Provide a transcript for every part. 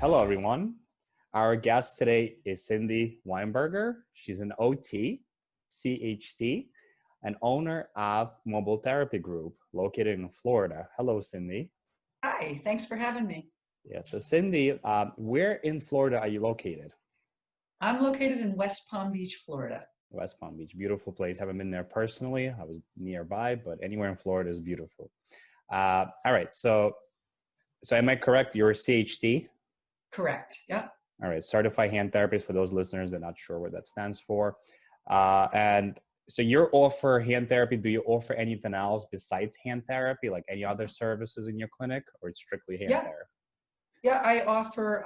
Hello, everyone. Our guest today is Cindy Weinberger. She's an OT, CHT, and owner of Mobile Therapy Group located in Florida. Hello, Cindy. Hi, thanks for having me. Yeah, so Cindy, where in Florida are you located? I'm located in West Palm Beach, Florida. West Palm Beach, beautiful place. Haven't been there personally. I was nearby, but anywhere in Florida is beautiful. All right, so am I correct? You're a CHT? Correct. Yeah. All right, certified hand therapist for those listeners that are not sure what that stands for. And so you offer hand therapy. Do you offer anything else besides hand therapy, like any other services in your clinic, or it's strictly hand Yeah. therapy? Yeah, I offer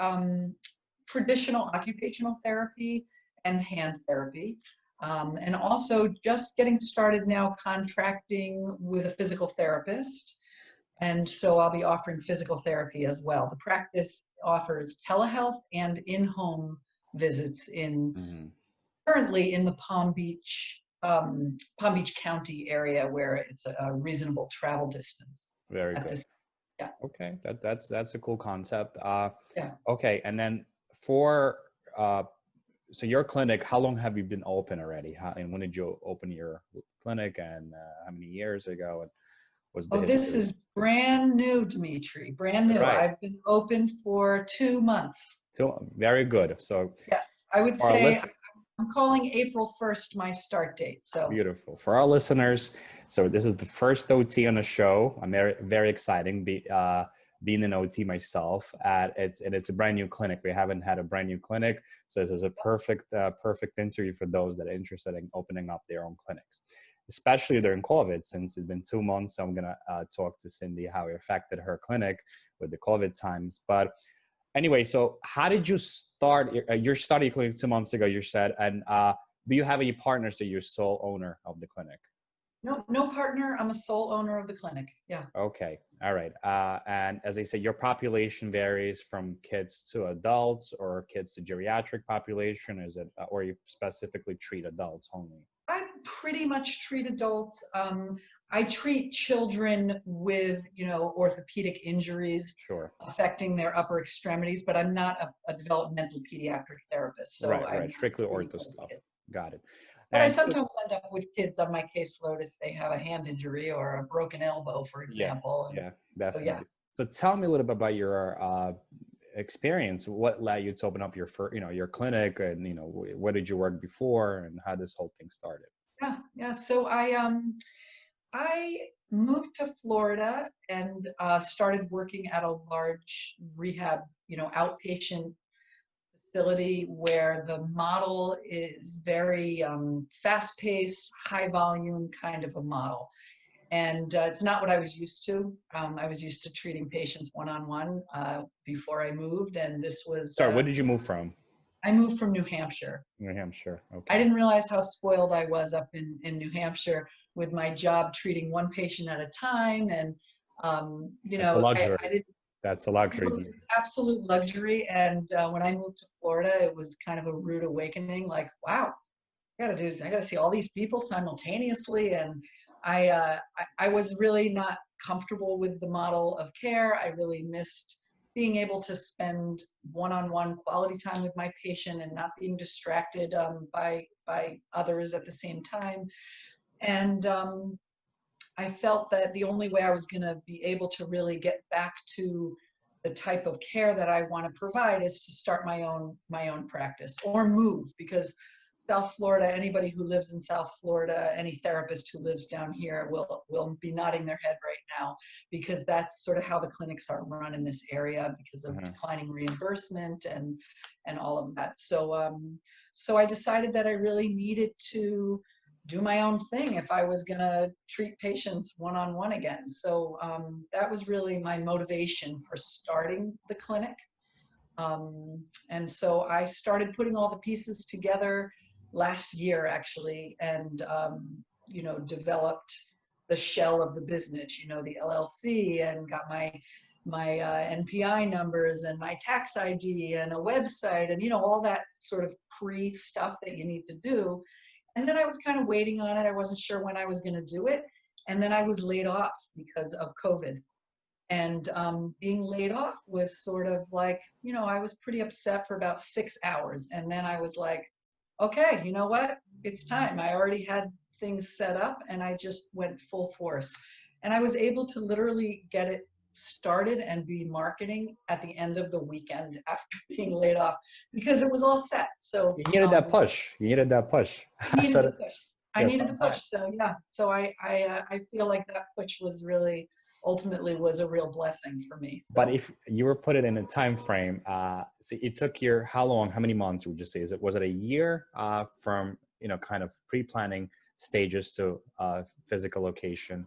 traditional occupational therapy and hand therapy. And also just getting started now contracting with a physical therapist. And so I'll be offering physical therapy as well. The practice offers telehealth and in-home visits currently in the Palm Beach County area where it's a reasonable travel distance. Very good. Yeah. Okay, that's a cool concept. Yeah. Okay, and then for so your clinic, how long have you been open already? And when did you open your clinic, and how many years ago? And was the history? This is brand new, Dimitri. Brand new. Right. I've been open for 2 months. So very good. So yes, I would for our say I'm calling April 1st my start date. So beautiful. For our listeners, so this is the first OT on the show. I'm very exciting. Being an OT myself, it's a brand new clinic. We haven't had a brand new clinic, so this is a perfect interview for those that are interested in opening up their own clinics, especially during COVID. Since it's been 2 months, so I'm gonna talk to Cindy how it affected her clinic with the COVID times. But anyway, so how did you start? You started your clinic 2 months ago, you said, and do you have any partners, or you're sole owner of the clinic? No partner. I'm a sole owner of the clinic. Yeah. Okay. All right. And as I said, your population varies from kids to adults, or kids to geriatric population. Is it, or you specifically treat adults only? I pretty much treat adults. I treat children with, orthopedic injuries Sure. affecting their upper extremities, but I'm not a developmental pediatric therapist. So right. Strictly ortho stuff. Got it. But I sometimes end up with kids on my caseload if they have a hand injury or a broken elbow, for example. Yeah, definitely. So, yeah. So tell me a little bit about your experience. What led you to open up your your clinic, and where did you work before, and how this whole thing started? Yeah. So I moved to Florida and started working at a large rehab, outpatient facility where the model is very fast-paced, high-volume kind of a model. And it's not what I was used to. I was used to treating patients one-on-one before I moved, and this was... Sorry, where did you move from? I moved from New Hampshire. New Hampshire, okay. I didn't realize how spoiled I was up in New Hampshire with my job treating one patient at a time, and That's a luxury. I didn't... That's a luxury. Absolute luxury. And when I moved to Florida, it was kind of a rude awakening. Like, wow, I got to see all these people simultaneously. And I was really not comfortable with the model of care. I really missed being able to spend one-on-one quality time with my patient and not being distracted by others at the same time. And I felt that the only way I was going to be able to really get back to the type of care that I want to provide is to start my own practice or move, because South Florida, anybody who lives in South Florida, any therapist who lives down here will be nodding their head right now, because that's sort of how the clinics are run in this area because of declining reimbursement and all of that. So so I decided that I really needed to do my own thing if I was going to treat patients one-on-one again. So that was really my motivation for starting the clinic. And so I started putting all the pieces together last year, actually, and, developed the shell of the business, the LLC, and got my NPI numbers and my tax ID and a website and, all that sort of pre-stuff that you need to do. And then I was kind of waiting on it. I wasn't sure when I was going to do it. And then I was laid off because of COVID. And being laid off was sort of like, I was pretty upset for about 6 hours. And then I was like, okay, you know what? It's time. I already had things set up and I just went full force. And I was able to literally get it started and be marketing at the end of the weekend after being laid off because it was all set. So You needed that push. You needed that push. I needed the push. I Yeah, needed the fun time. push. So yeah. So I feel like that push was really ultimately was a real blessing for me. But So if you were put it in a time frame, so it took your how long? How many months would you say? Was it a year from kind of pre-planning stages to physical location?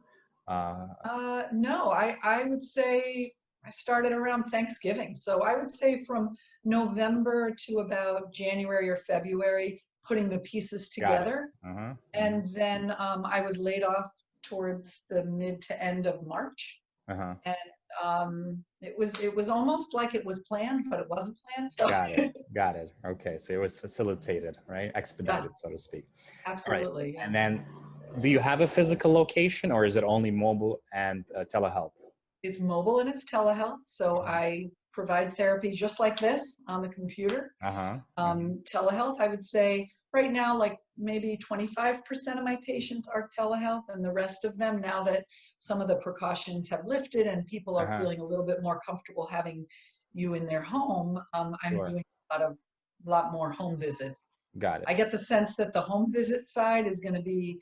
Uh, no, I would say I started around Thanksgiving. So I would say from November to about January or February, putting the pieces got it. together. Uh-huh. And then I was laid off towards the mid to end of March. Uh-huh. And it was almost like it was planned, but it wasn't planned. So Got it. Got it. Okay. So it was facilitated, right? yeah, Expedited, so to speak. All right. absolutely. Yeah. And then do you have a physical location or is it only mobile and telehealth? It's mobile and it's telehealth. So Uh-huh. I provide therapy just like this on the computer. Uh-huh. Telehealth, I would say right now, like maybe 25% of my patients are telehealth, and the rest of them, now that some of the precautions have lifted and people are Uh-huh. feeling a little bit more comfortable having you in their home, I'm Sure. doing a lot more home visits. Got it. I get the sense that the home visit side is going to be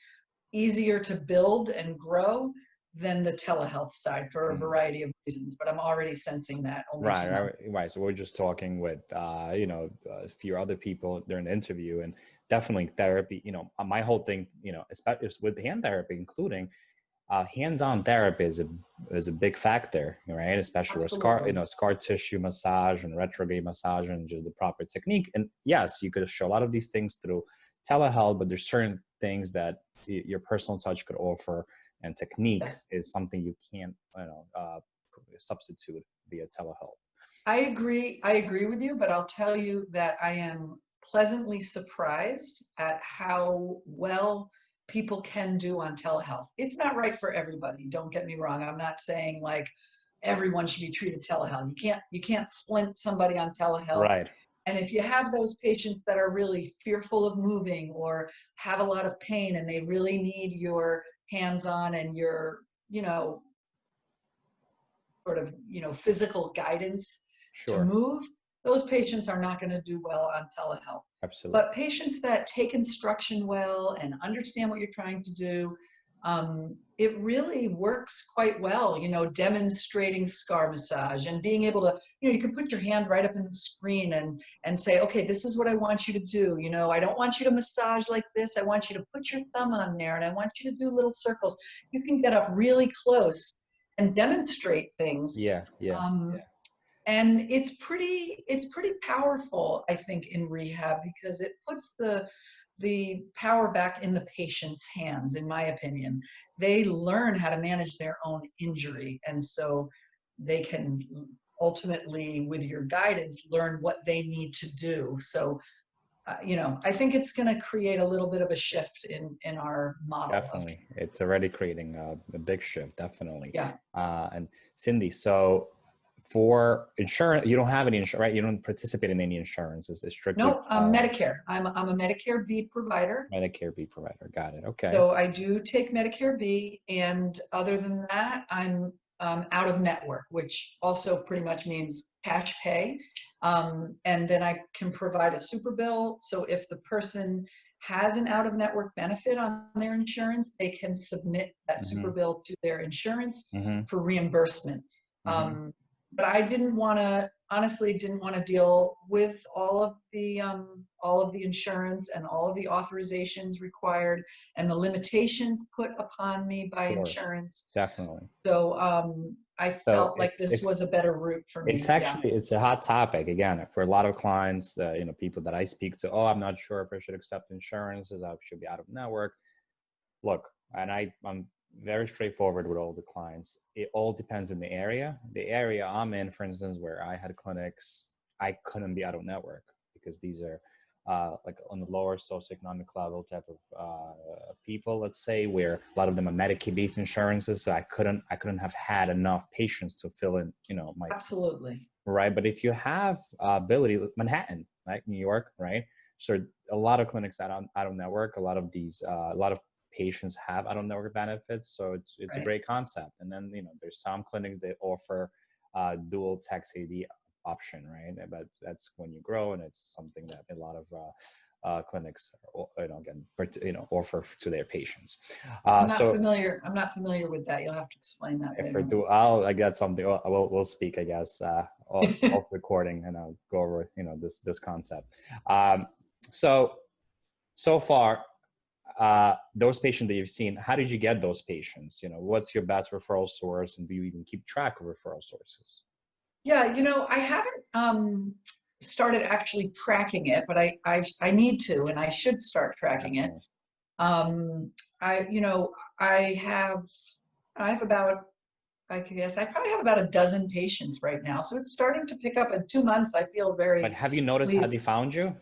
easier to build and grow than the telehealth side for a Mhm. variety of reasons, but I'm already sensing that only Right, 2 months. right. So we're just talking with, a few other people during the interview, and definitely therapy. My whole thing, especially with hand therapy, including hands-on therapy is a big factor, right? Especially with Absolutely. scar tissue massage and retrograde massage and just the proper technique. And yes, you could show a lot of these things through telehealth, but there's certain things that your personal touch could offer, and technique Yes. is something you can't, substitute via telehealth. I agree with you, but I'll tell you that I am pleasantly surprised at how well people can do on telehealth. It's not right for everybody, don't get me wrong. I'm not saying like everyone should be treated telehealth. You can't splint somebody on telehealth. Right. And if you have those patients that are really fearful of moving or have a lot of pain and they really need your hands-on and your, sort of, physical guidance to Sure. move, those patients are not going to do well on telehealth. Absolutely. But patients that take instruction well and understand what you're trying to do, it really works quite well, demonstrating scar massage and being able to, you can put your hand right up in the screen and say, okay, this is what I want you to do. I don't want you to massage like this. I want you to put your thumb on there and I want you to do little circles. You can get up really close and demonstrate things. Yeah. Yeah. Um, and it's pretty powerful, I think, in rehab because it puts the power back in the patient's hands. In my opinion, they learn how to manage their own injury, and so they can ultimately, with your guidance, learn what they need to do. So I think it's going to create a little bit of a shift in our model of Definitely. It's already creating a big shift, definitely. yeah. And Cindy, so for insurance, you don't have any insurance, right? You don't participate in any insurance. It's strictly No, Medicare. I'm a Medicare B provider. Medicare B provider. Got it. Okay. So I do take Medicare B, and other than that, I'm out of network, which also pretty much means cash pay. And then I can provide a super bill. So if the person has an out of network benefit on their insurance, they can submit that super Mm-hmm. bill to their insurance Mm-hmm. for reimbursement. Mm-hmm. But I honestly didn't want to deal with all of the insurance and all of the authorizations required and the limitations put upon me by Sure. insurance. Definitely. So I So felt like this was a better route for me. Yeah. it's a hot topic again for a lot of clients, people that I speak to. Oh, I'm not sure if I should accept insurances. I should be out of network. Look, and I'm very straightforward with all the clients. It all depends on the area. The area I'm in, for instance, where I had clinics, I couldn't be out of network because these are like on the lower socioeconomic level type of people, let's say, where a lot of them are Medicaid-based insurances. So I couldn't have had enough patients to fill in, my Absolutely. right. But if you have ability, Manhattan, right, New York, right. So a lot of clinics out of network, a lot of patients have out of network benefits. So it's a Right. great concept. And then there's some clinics that offer dual tax AD option, right? But that's when you grow, and it's something that a lot of clinics, again, offer to their patients. I'm not familiar with that. You'll have to explain that For later. I got something. We'll speak, I guess, off recording, and I'll go over this concept. So far, those patients that you've seen, how did you get those patients? What's your best referral source, and do you even keep track of referral sources? Yeah, I haven't started actually tracking it, but I need to, and I should start tracking it. Definitely. I have about, I guess I probably have about a dozen patients right now, so it's starting to pick up. In 2 months, I feel But very have you noticed how they pleased. found you?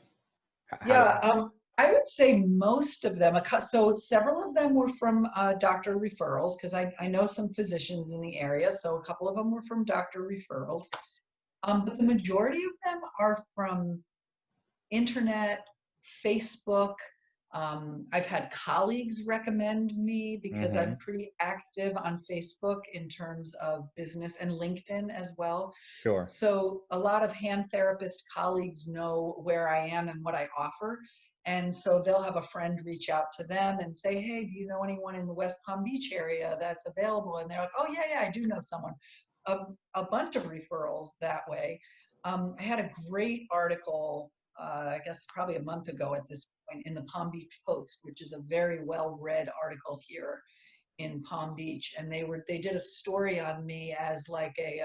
Yeah, I would say most of them. So several of them were from doctor referrals, because I know some physicians in the area. So a couple of them were from doctor referrals. But the majority of them are from internet, Facebook. I've had colleagues recommend me because I'm pretty active on Facebook in terms of business, and LinkedIn as well. Sure. So a lot of hand therapist colleagues know where I am and what I offer. And so they'll have a friend reach out to them and say, hey, do you know anyone in the West Palm Beach area that's available? And they're like, oh, yeah, I do know someone. A bunch of referrals that way. I had a great article, I guess probably a month ago at this point, in the Palm Beach Post, which is a very well-read article here in Palm Beach. And they did a story on me as like a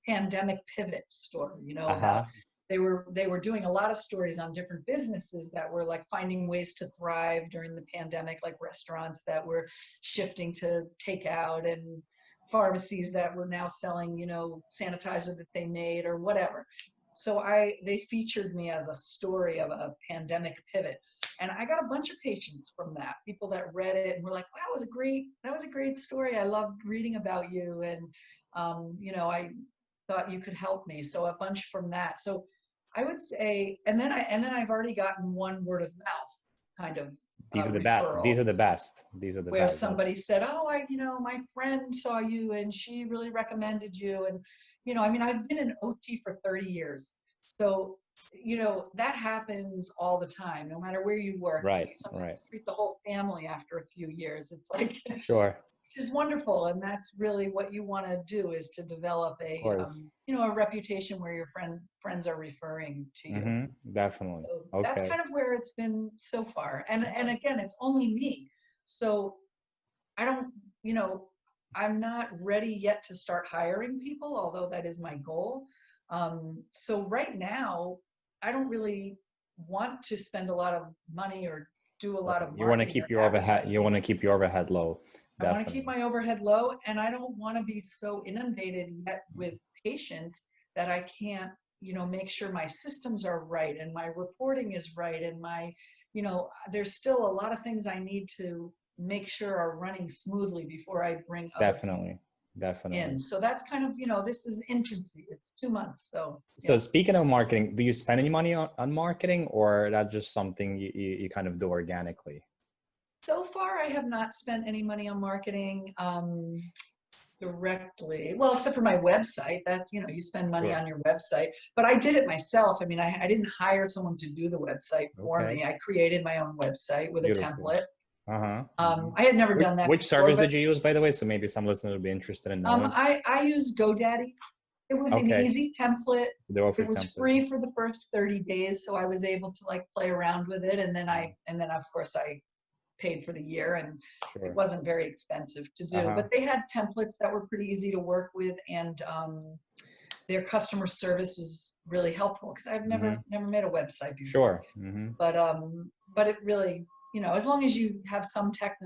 pandemic pivot story, about they were doing a lot of stories on different businesses that were like finding ways to thrive during the pandemic, like restaurants that were shifting to takeout, and pharmacies that were now selling, sanitizer that they made or whatever. So they featured me as a story of a pandemic pivot. And I got a bunch of patients from that, people that read it and were like, wow, that was a great story. I loved reading about you. And, I thought you could help me. So a bunch from that. So I would say, and then I've already gotten one word of mouth kind of These are the best. referral, These are the best. These are the where best. somebody said, oh, my friend saw you and she really recommended you. And, I've been an OT for 30 years. So, that happens all the time, no matter where you work. Right. You sometimes Right. treat the whole family after a few years. It's like, Sure. which is wonderful. And that's really what you want to do, is to develop Of a, course. a reputation where your friends are referring to you. Definitely. So that's Okay. kind of where it's been so far. And again, it's only me. So I don't, I'm not ready yet to start hiring people, although that is my goal. So right now, I don't really want to spend a lot of money or do a lot Right. of You want to marketing keep or your overhead. You advertising. want to keep your overhead low. I want to keep Definitely. my overhead low, and I don't want to be so inundated yet with patients that I can't, make sure my systems are right and my reporting is right, and there's still a lot of things I need to make sure are running smoothly before I bring other people Definitely. in. Definitely. So that's kind of, this is infancy. It's 2 months. So So yeah. speaking of marketing, do you spend any money on marketing, or that's just something you kind of do organically? So far, I have not spent any money on marketing directly. Well, except for my website. That, you spend money Sure. on your website. But I did it myself. I didn't hire someone to do the website for Okay. me. I created my own website with a Beautiful. template. Uh-huh. I had never done that Which before, service but did you use, by the way? So maybe some listeners would be interested in knowing. I used GoDaddy. It was an Okay. easy template. They offer It was templates. free for the first 30 days, so I was able to like play around with it, and then of course I paid for the year, and it Sure. wasn't very expensive to do. Uh-huh. But they had templates that were pretty easy to work with, and their customer service was really helpful, because I've never made a website before. Sure. But it really, as long as you have some tech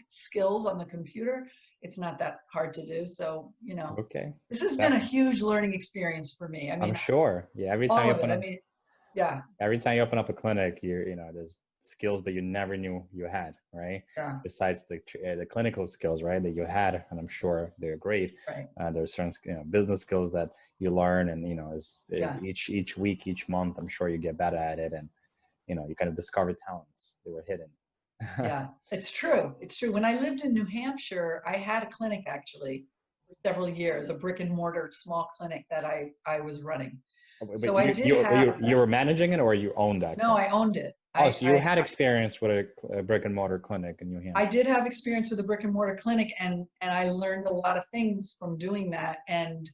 skills on the computer, it's not that hard to do. So, Okay. this has been a huge learning experience for me. I'm sure. Yeah. Every time All you of open it. a Yeah. Every time you open up a clinic, there's skills that you never knew you had, right? Yeah. Besides the clinical skills, right, that you had, and I'm sure they're great. Right. There's certain business skills that you learn, and is Yeah. each week, each month, I'm sure you get better at it, and you kind of discover talents that were hidden. Yeah. It's true. It's true. When I lived in New Hampshire, I had a clinic actually for several years, a brick and mortar small clinic that I was running. But So I did have, you were managing it, or you owned that no, clinic? I owned it. Oh, so you had experience with a brick and mortar clinic in New I Hampshire. did have experience with a brick and mortar clinic, and I learned a lot of things from doing that, and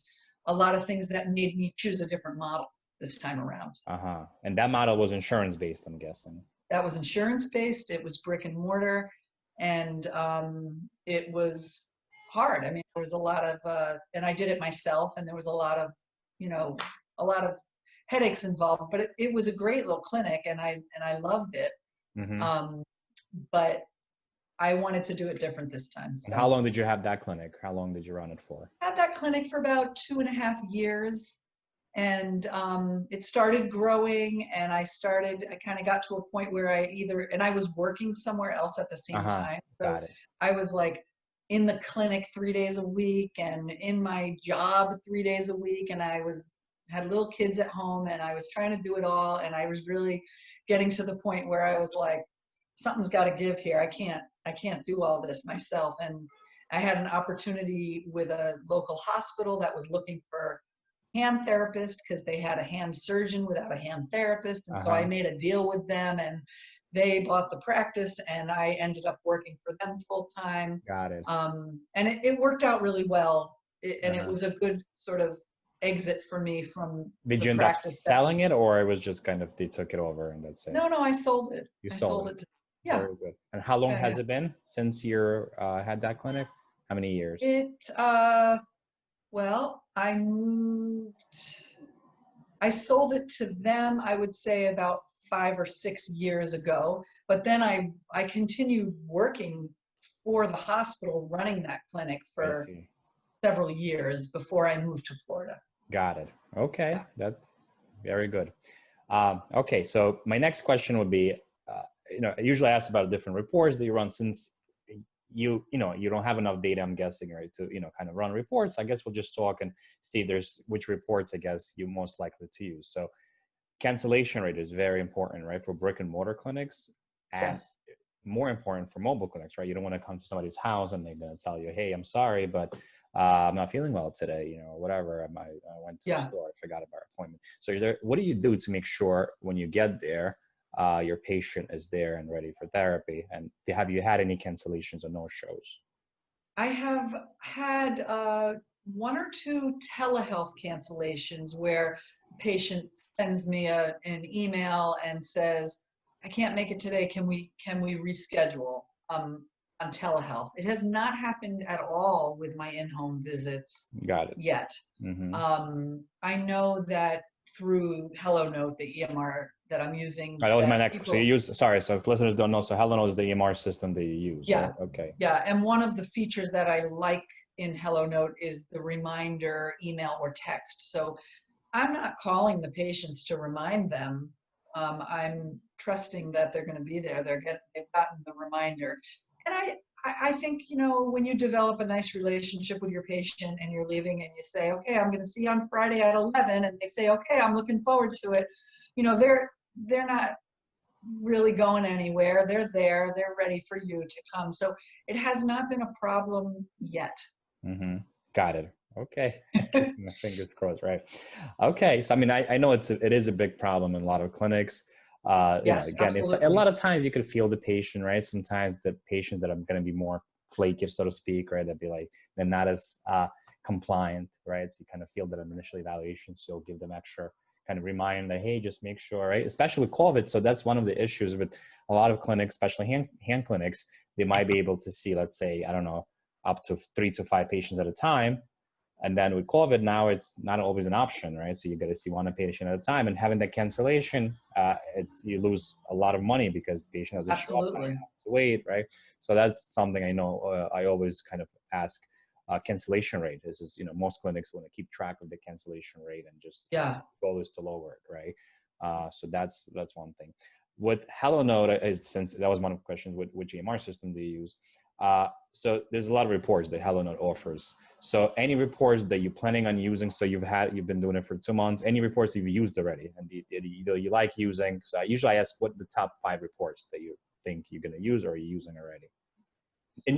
a lot of things that made me choose a different model this time around. Uh-huh. And that model was insurance based, I'm guessing. That was insurance based. It was brick and mortar, and it was hard. I mean, there was a lot of, and I did it myself, and there was a lot of, you know, a lot of headaches involved. But it was a great little clinic, and I loved it. Mm-hmm. Um, but I wanted to do it different this time. And how So long did you have that clinic? How long did you run it for? I had that clinic for about 2.5 years, and it started growing, and I kind of got to a point where and I was working somewhere else at the same Uh-huh. time. So Got it. I was like in the clinic 3 days a week and in my job 3 days a week. And had little kids at home, and I was trying to do it all. And I was really getting to the point where I was like, something's got to give here. I can't do all this myself. And I had an opportunity with a local hospital that was looking for hand therapist because they had a hand surgeon without a hand therapist. And so I Uh-huh. made a deal with them, and they bought the practice, and I ended up working for them full time. Got it. And it worked out really well. And it Uh-huh. was a good sort of exit for me from Did the you end up practice that selling was, it, or it was just kind of they took it over and that's it? no, I sold it. You I sold sold it. it to, yeah. Very good. And how long Yeah, has yeah. it been since you had that clinic? How many years? Well, I sold it to them, I would say about 5 or 6 years ago. But then I continued working for the hospital running that clinic I for see. several years before I moved to Florida. Got it. Okay. Yeah. That very good. Okay. So my next question would be, I usually ask about different reports that you run since you don't have enough data, I'm guessing, right, to, kind of run reports. I guess we'll just talk and see if there's which reports, I guess, you're most likely to use. So cancellation rate is very important, right, for brick and mortar clinics, and Yes. more important for mobile clinics, right? You don't want to come to somebody's house and they're going to tell you, hey, I'm sorry, but I'm not feeling well today, or whatever. I went to the Yeah. store, I forgot about our appointment. So what do you do to make sure when you get there, your patient is there and ready for therapy? And have you had any cancellations or no-shows? I have had one or two telehealth cancellations where a patient sends me an email and says, "I can't make it today. Can we reschedule?" On telehealth. It has not happened at all with my in-home visits Got it. yet. Mm-hmm. I know that through HelloNote, the EMR that I'm using, That was my that next. So people, sorry, so if listeners don't know, so HelloNote is the EMR system that you use, yeah, right? Okay. yeah. And one of the features that I like in HelloNote is the reminder email or text. So I'm not calling the patients to remind them. I'm trusting that they're going to be there. They've gotten the reminder. And I think, when you develop a nice relationship with your patient and you're leaving and you say, okay, I'm going to see you on Friday at 11. And they say, okay, I'm looking forward to it. They're not really going anywhere. They're there. They're ready for you to come. So it has not been a problem yet. Mm-hmm. Got it. Okay. My fingers crossed, right? Okay. So, I mean, I know it is a big problem in a lot of clinics. Yes, Again, it's a absolutely. lot of times you could feel the patient, right? Sometimes the patients that are going to be more flaky, so to speak, right? They'd be like, they're not as compliant, right? So you kind of feel that in initial evaluation. So you'll give them extra kind of reminder, hey, just make sure, right? Especially with COVID. So that's one of the issues with a lot of clinics, especially hand clinics. They might be able to see, let's say, I don't know, up to 3 to 5 patients at a time. And then with COVID now, it's not always an option, right? So you got to see one patient at a time, and having that cancellation, you lose a lot of money because the patient doesn't show up, now you Absolutely. have to wait, right? So that's something I know. I always kind of ask cancellation rate. Most clinics want to keep track of the cancellation rate and just Yeah. goal is to lower it, right? So that's one thing. What HelloNote is, since that was one of the questions, what GMR system do you use? So there's a lot of reports that HelloNote offers. So any reports that you're planning on using, so you've been doing it for 2 months, any reports you've used already and you like using. So usually I ask what the top 5 reports that you think you're going to use or you're using already.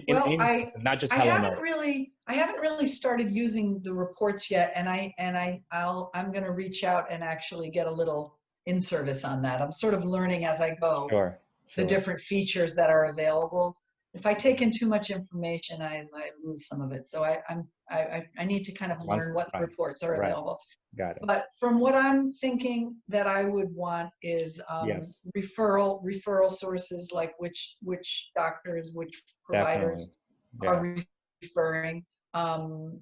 Well, Not just I HelloNote. haven't really started using the reports yet, and I'm going to reach out and actually get a little in-service on that. I'm sort of learning as I go Sure. the different features that are available. If I take in too much information, I lose some of it. So I need to kind of learn what reports are available. Got it. But from what I'm thinking that I would want is Yes. referral sources, like which doctors, which providers are referring.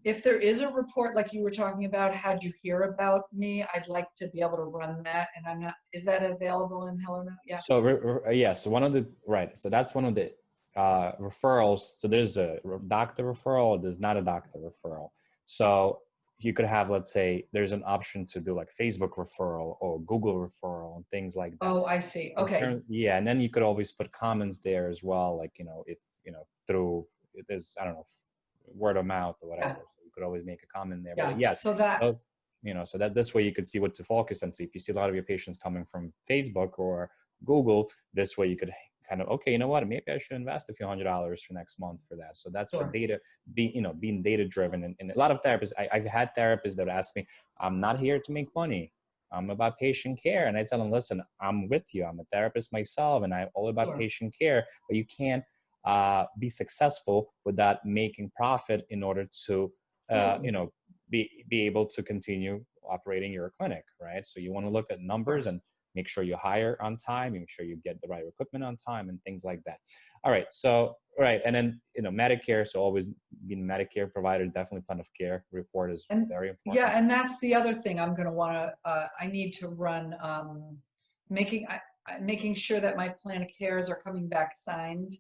If there is a report like you were talking about, how'd you hear about me? I'd like to be able to run that, and I'm not. Is that available in HelloNote? Yeah. So so one of the So that's one of the referrals. So there's a doctor referral. There's not a doctor referral. So you could have, let's say, there's an option to do like Facebook referral or Google referral and things like that. Oh, I see. Okay. Yeah, and then you could always put comments there as well, like if through there's, I don't know, word of mouth or whatever. So you could always make a comment there. Yeah. But yes, so that so that this way you could see what to focus on. So if you see a lot of your patients coming from Facebook or Google, this way you could kind of, okay, you know what, maybe I should invest a few $100s for next month for that. So that's what being data driven. And a lot of therapists, I've had therapists that ask me, I'm not here to make money. I'm about patient care. And I tell them, listen, I'm with you. I'm a therapist myself and I'm all about patient care, but you can't be successful without making profit in order to, be able to continue operating your clinic, right? So you want to look at numbers and make sure you hire on time, make sure you get the right equipment on time and things like that. All right. So, and then, Medicare. So always being Medicare provider, definitely plan of care report is very important. Yeah. And that's the other thing I'm going to want to, I need to run, making sure that my plan of cares are coming back signed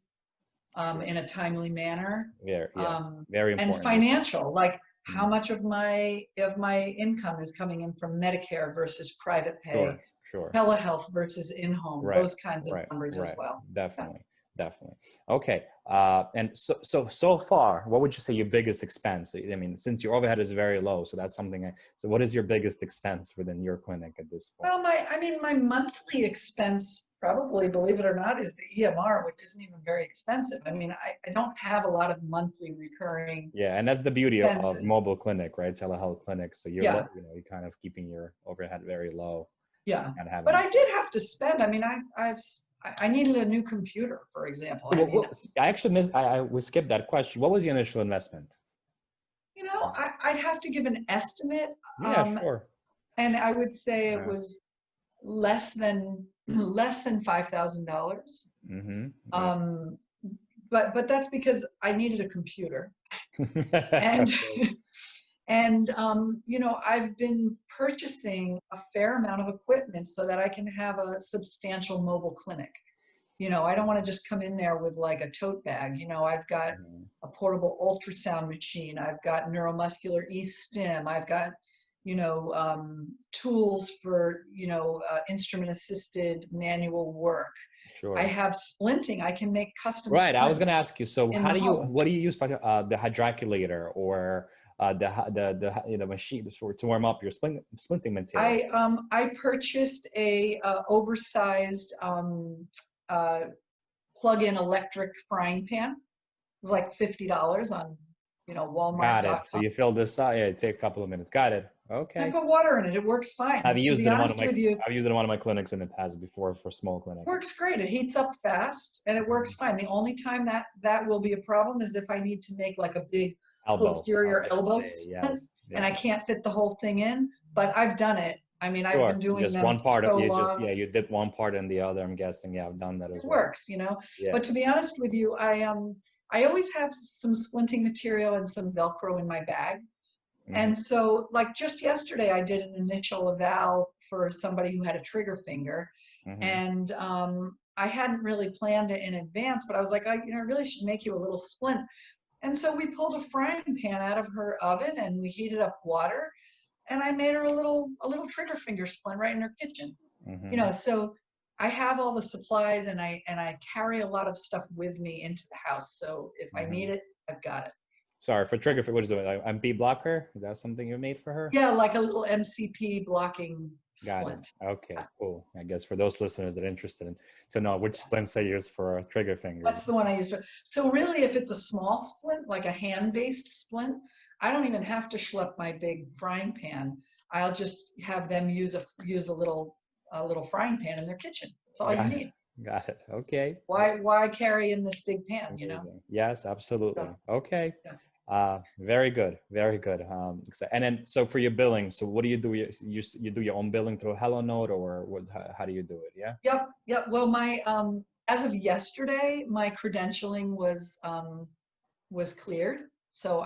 in a timely manner. Very important. And financial, like how much of my income is coming in from Medicare versus private pay. Sure. Telehealth versus in-home, those kinds of numbers as well. Definitely. Okay. And so far, what would you say your biggest expense? I mean, since your overhead is very low, so that's something. So what is your biggest expense within your clinic at this point? Well, my monthly expense, probably, believe it or not, is the EMR, which isn't even very expensive. I mean, I don't have a lot of monthly recurring. Yeah, and that's the beauty of mobile clinic, right? Telehealth clinic. So you're you're kind of keeping your overhead very low. Yeah, but I did have to spend. I mean, I needed a new computer, for example. I actually missed. We skipped that question. What was the initial investment? I'd have to give an estimate. Yeah, sure. And I would say it was less than $5,000. Mm-hmm. But that's because I needed a computer, and I've been purchasing a fair amount of equipment so that I can have a substantial mobile clinic. I don't want to just come in there with like a tote bag. I've got a portable ultrasound machine. I've got neuromuscular e-stim. I've got, tools for, instrument assisted manual work. Sure. I have splinting. I can make custom. Right. I was going to ask you. So what do you use for the hydroculator or the machine to warm up your splinting material? I purchased a oversized plug-in electric frying pan. It was like $50 on Walmart. Got it. So you fill this out. Yeah, it takes a couple of minutes. Got it. Okay. I put water in it. It works fine. I've used it in one of my clinics in the past before for small clinics. Works great. It heats up fast and it works fine. The only time that will be a problem is if I need to make like a big posterior elbow stent and I can't fit the whole thing in, but I've done it. I mean, I've been doing just them one part so of you long. You did one part and the other. I'm guessing. Yeah, I've done that as well. It works, Yeah. But to be honest with you, I always have some splinting material and some Velcro in my bag. Mm-hmm. And so, like just yesterday, I did an initial eval for somebody who had a trigger finger, and I hadn't really planned it in advance, but I was like, I really should make you a little splint. And so we pulled a frying pan out of her oven and we heated up water, and I made her a little trigger finger splint right in her kitchen. You know, so I have all the supplies, and I carry a lot of stuff with me into the house. So if I need it, I've got it. Sorry, for trigger, what is it? Like MP blocker? Is that something you made for her? Yeah, like a little MCP blocking Got it. splint. Okay, cool. I guess for those listeners that are interested in to know which splints I use for trigger fingers. That's the one I use. So really, if it's a small splint, like a hand-based splint, I don't even have to schlep my big frying pan. I'll just have them use a little frying pan in their kitchen. That's all you Got it. need. Got it. Okay. Why carry in this big pan, you know? Amazing. Yes, absolutely. So, Okay. yeah. Very good. Very good. And then, so for your billing, so what do you do? You do your own billing through HelloNote, or what, how do you do it? Yeah. Yep. Well, my as of yesterday, my credentialing was cleared. So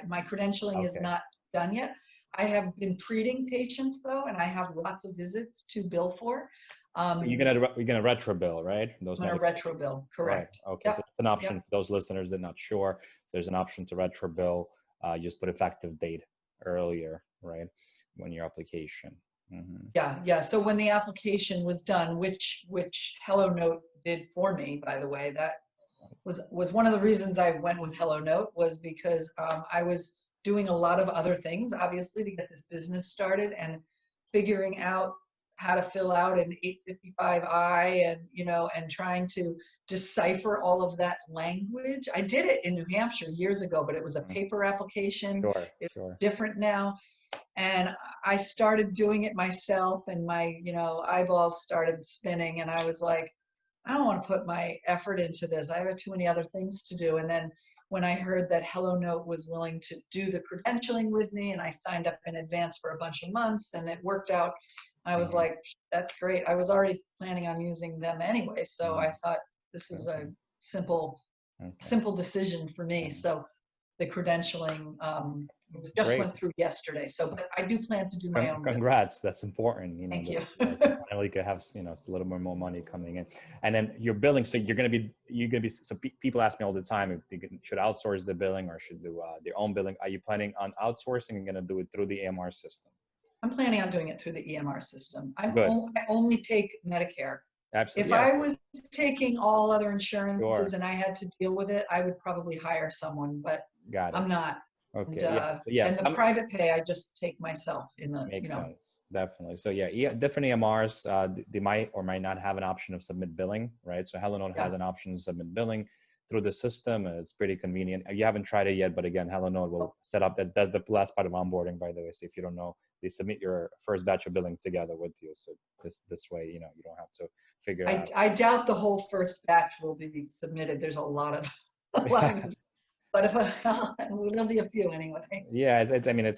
my credentialing is Okay. not done yet. I have been treating patients though, and I have lots of visits to bill for. You're gonna retro bill, right? Those I'm gonna retro bill, right. correct. Okay. So Yep, it's an option yep. for those listeners that are not sure. There's an option to retro bill. You just put effective date earlier, right? When your application. Yeah. So when the application was done, which HelloNote did for me, by the way, that was one of the reasons I went with HelloNote, was because I was doing a lot of other things, obviously, to get this business started, and figuring out how to fill out an 855I, and and trying to decipher all of that language. I did it in New Hampshire years ago, but it was a paper application. Sure. It's Sure. different now. And I started doing it myself, and my eyeballs started spinning, and I was like, I don't want to put my effort into this. I have too many other things to do. And then when I heard that HelloNote was willing to do the credentialing with me, and I signed up in advance for a bunch of months, and it worked out, I was like, that's great. I was already planning on using them anyway, so I thought this is a simple decision for me. So the credentialing just Great. went through yesterday. So, but I do plan to do my own bill. Congrats. That's important. Thank you. So finally you could have, a little more money coming in. And then your billing. So you're going to be, so people ask me all the time if they should outsource the billing or should do their own billing. Are you planning on outsourcing and going to do it through the EMR system? I'm planning on doing it through the EMR system. I only take Medicare. Absolutely. If I was taking all other insurances Sure. and I had to deal with it, I would probably hire someone, but Got it. I'm not. Okay. And the private pay, I just take myself in the, makes sense. Definitely. So different EMRs, they might or might not have an option of submit billing, right? So HelloNote has an option to submit billing through the system. It's pretty convenient. You haven't tried it yet, but again, HelloNote will set up that's the last part of onboarding, by the way. So if you don't know, they submit your first batch of billing together with you. So this way, you don't have to figure out. I doubt the whole first batch will be submitted. There's a lot of but there'll be a few anyway. Yeah, it's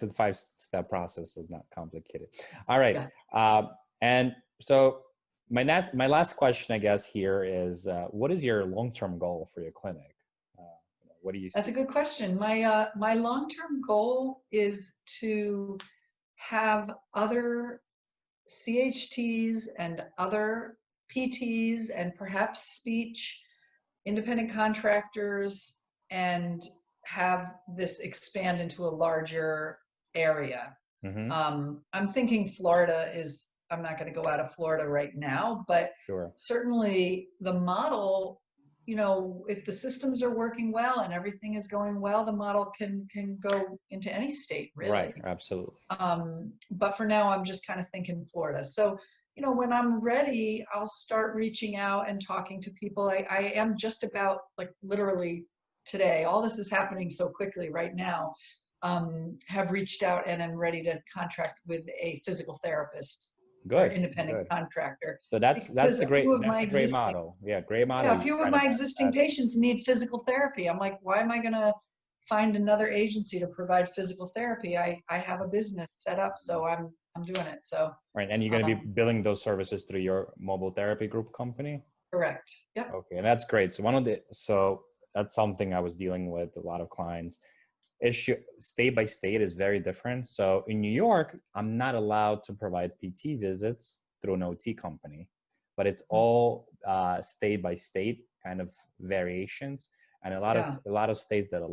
a 5-step process. So it's not complicated. All right. Yeah. And so my last question, I guess, here is, what is your long-term goal for your clinic? What do you see? That's a good question. My long-term goal is to have other CHTs and other PTs and perhaps speech independent contractors, and have this expand into a larger area. I'm thinking Florida is, I'm not going to go out of Florida right now, but certainly the model, if the systems are working well and everything is going well, the model can go into any state, really. Right, absolutely. But for now, I'm just kind of thinking Florida. So, when I'm ready, I'll start reaching out and talking to people. I am just about, like, literally today, all this is happening so quickly right now, have reached out and I'm ready to contract with a physical therapist. Or independent contractor. So that's a great model. Yeah, great model. Yeah, a few of my existing patients need physical therapy. I'm like, why am I going to find another agency to provide physical therapy? I have a business set up, so I'm doing it. So right, and you're going to be billing those services through your mobile therapy group company. Correct. Yep. Okay, and that's great. So that's something I was dealing with a lot of clients. Issue state by state is very different. So in New York, I'm not allowed to provide PT visits through an OT company, but it's all state by state kind of variations, and a lot of states that are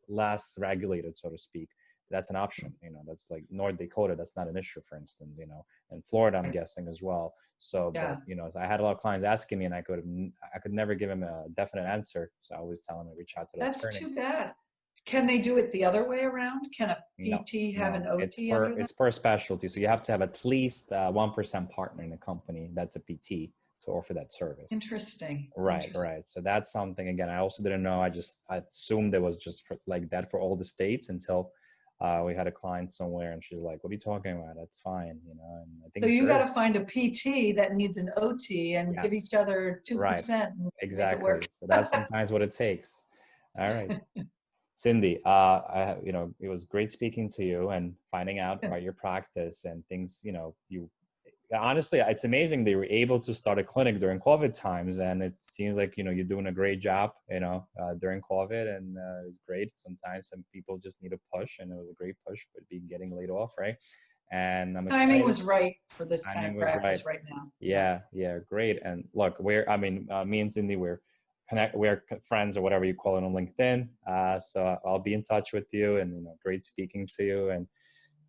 less regulated, so to speak, that's an option. That's like North Dakota. That's not an issue, for instance, and Florida, I'm Right. guessing as well. So, Yeah. but, so I had a lot of clients asking me and I could never give them a definite answer. So I always tell them to reach out to the That's attorney. too bad. Can they do it the other way around? Can a No, PT have an no, OT under them? it's per specialty. So you have to have at least 1% partner in the company that's a PT to offer that service. Interesting. Right, Interesting. right. So that's something, again, I also didn't know. I assumed it was just like that for all the states until we had a client somewhere and she's like, what are you talking about? That's fine, and I think So you got Jersey. to find a PT that needs an OT and give each Yes, other 2% right, and make it exactly. work. So that's sometimes what it takes. All right. Cindy, it was great speaking to you and finding out about your practice and things, you honestly, it's amazing they were able to start a clinic during COVID times. And it seems like, you're doing a great job, during COVID, and it's great. Sometimes some people just need a push, and it was a great push, but being getting laid off. Right. And I'm Timing excited. was right for this kind Timing of was right. practice right now. Yeah. Great. And look, me and Cindy, we're friends or whatever you call it on LinkedIn. So I'll be in touch with you, and, great speaking to you. And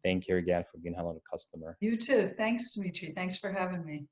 thank you again for being a hello customer. You too. Thanks, Dimitri. Thanks for having me.